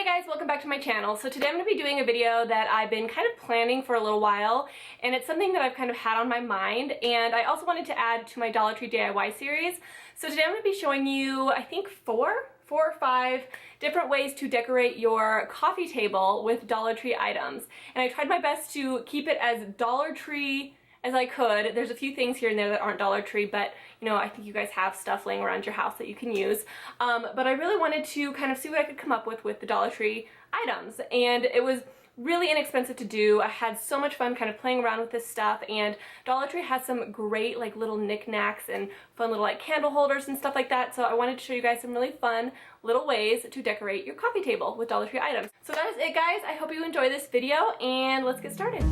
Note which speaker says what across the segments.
Speaker 1: Hey guys, welcome back to my channel. So today I'm going to be doing a video that I've been kind of planning for a little while, and it's something that I've kind of had on my mind, and I also wanted to add to my Dollar Tree DIY series. So today I'm going to be showing you, I think four or five different ways to decorate your coffee table with Dollar Tree items. And I tried my best to keep it as Dollar Tree as I could. There's a few things here and there that aren't Dollar Tree, but you know, I think you guys have stuff laying around your house that you can use. But I really wanted to kind of see what I could come up with the Dollar Tree items. And it was really inexpensive to do. I had so much fun kind of playing around with this stuff, and Dollar Tree has some great like little knickknacks and fun little like candle holders and stuff like that. So I wanted to show you guys some really fun little ways to decorate your coffee table with Dollar Tree items. So that is it, guys. I hope you enjoy this video, and let's get started.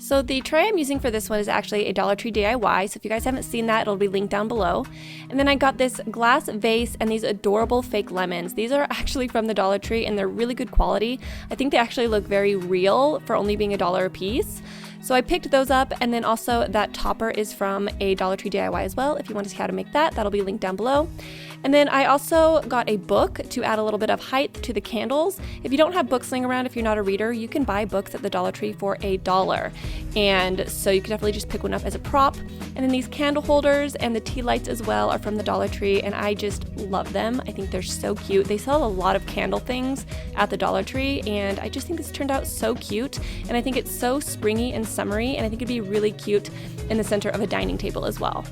Speaker 1: So the tray I'm using for this one is actually a Dollar Tree DIY, so if you guys haven't seen that, it'll be linked down below. And then I got this glass vase and these adorable fake lemons. These are actually from the Dollar Tree and they're really good quality. I think they actually look very real for only being $1 a piece. So I picked those up, and then also that topper is from a Dollar Tree DIY as well. If you want to see how to make that, that'll be linked down below. And then I also got a book to add a little bit of height to the candles. If you don't have books laying around, if you're not a reader, you can buy books at the Dollar Tree for $1. And so you can definitely just pick one up as a prop. And then these candle holders and the tea lights as well are from the Dollar Tree, and I just love them. I think they're so cute. They sell a lot of candle things at the Dollar Tree, and I just think this turned out so cute. And I think it's so springy and summery, and I think it'd be really cute in the center of a dining table as well.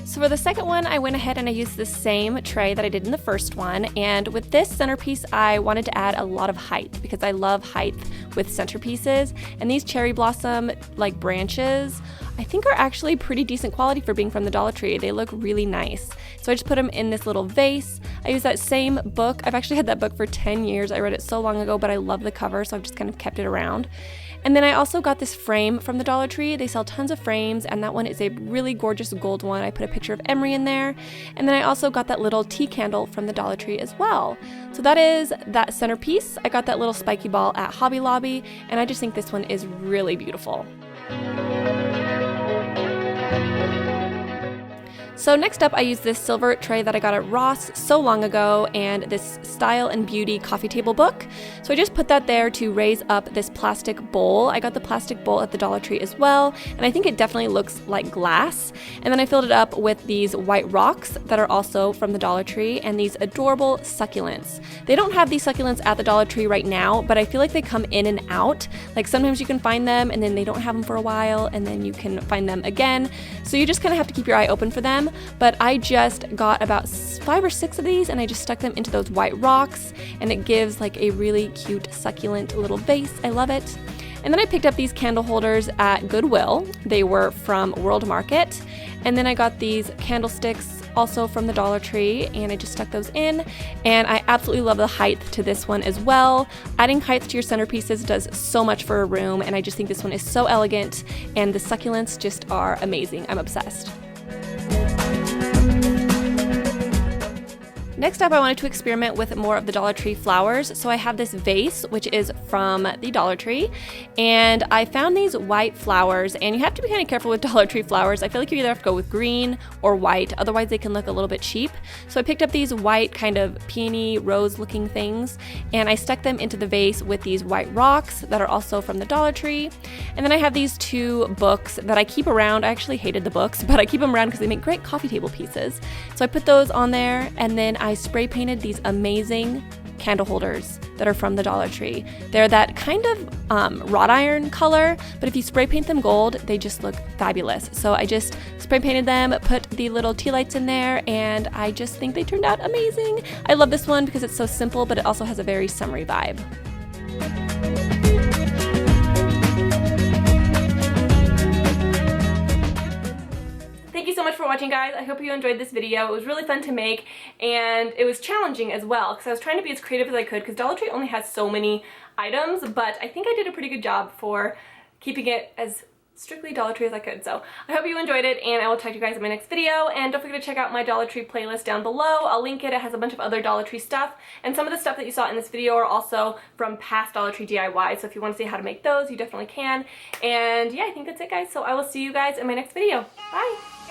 Speaker 1: So for the second one, I went ahead and I used the same tray that I did in the first one, and with this centerpiece I wanted to add a lot of height because I love height with centerpieces, and these cherry blossom like branches I think are actually pretty decent quality for being from the Dollar Tree. They look really nice. So I just put them in this little vase. I use that same book. I've actually had that book for 10 years. I read it so long ago, but I love the cover, so I've just kind of kept it around. And then I also got this frame from the Dollar Tree. They sell tons of frames, and that one is a really gorgeous gold one. I put a picture of Emery in there. And then I also got that little tea candle from the Dollar Tree as well. So that is that centerpiece. I got that little spiky ball at Hobby Lobby, and I just think this one is really beautiful. So next up, I used this silver tray that I got at Ross so long ago, and this Style and Beauty coffee table book. So I just put that there to raise up this plastic bowl. I got the plastic bowl at the Dollar Tree as well, and I think it definitely looks like glass. And then I filled it up with these white rocks that are also from the Dollar Tree, and these adorable succulents. They don't have these succulents at the Dollar Tree right now, but I feel like they come in and out. Like sometimes you can find them and then they don't have them for a while, and then you can find them again. So you just kind of have to keep your eye open for them. But I just got about 5 or 6 of these, and I just stuck them into those white rocks, and it gives like a really cute succulent little vase. I love it. And then I picked up these candle holders at Goodwill. They were from World Market. And then I got these candlesticks also from the Dollar Tree, and I just stuck those in, and I absolutely love the height to this one as well. Adding height to your centerpieces does so much for a room, and I just think this one is so elegant, and the succulents just are amazing. I'm obsessed. Next up, I wanted to experiment with more of the Dollar Tree flowers. So I have this vase, which is from the Dollar Tree, and I found these white flowers, and you have to be kind of careful with Dollar Tree flowers. I feel like you either have to go with green or white, otherwise they can look a little bit cheap. So I picked up these white kind of peony rose looking things, and I stuck them into the vase with these white rocks that are also from the Dollar Tree. And then I have these 2 books that I keep around. I actually hated the books, but I keep them around because they make great coffee table pieces. So I put those on there, and then I spray painted these amazing candle holders that are from the Dollar Tree. They're that kind of wrought iron color, but if you spray paint them gold, they just look fabulous. So I just spray painted them, put the little tea lights in there, and I just think they turned out amazing. I love this one because it's so simple, but it also has a very summery vibe. Thank you so much for watching, guys. I hope you enjoyed this video. It was really fun to make, and it was challenging as well because I was trying to be as creative as I could because Dollar Tree only has so many items, but I think I did a pretty good job for keeping it as strictly Dollar Tree as I could. So I hope you enjoyed it, and I will talk to you guys in my next video. And don't forget to check out my Dollar Tree playlist down below. I'll link it. It has a bunch of other Dollar Tree stuff, and some of the stuff that you saw in this video are also from past Dollar Tree DIYs. So if you want to see how to make those, you definitely can. And yeah, I think that's it, guys. So I will see you guys in my next video. Bye!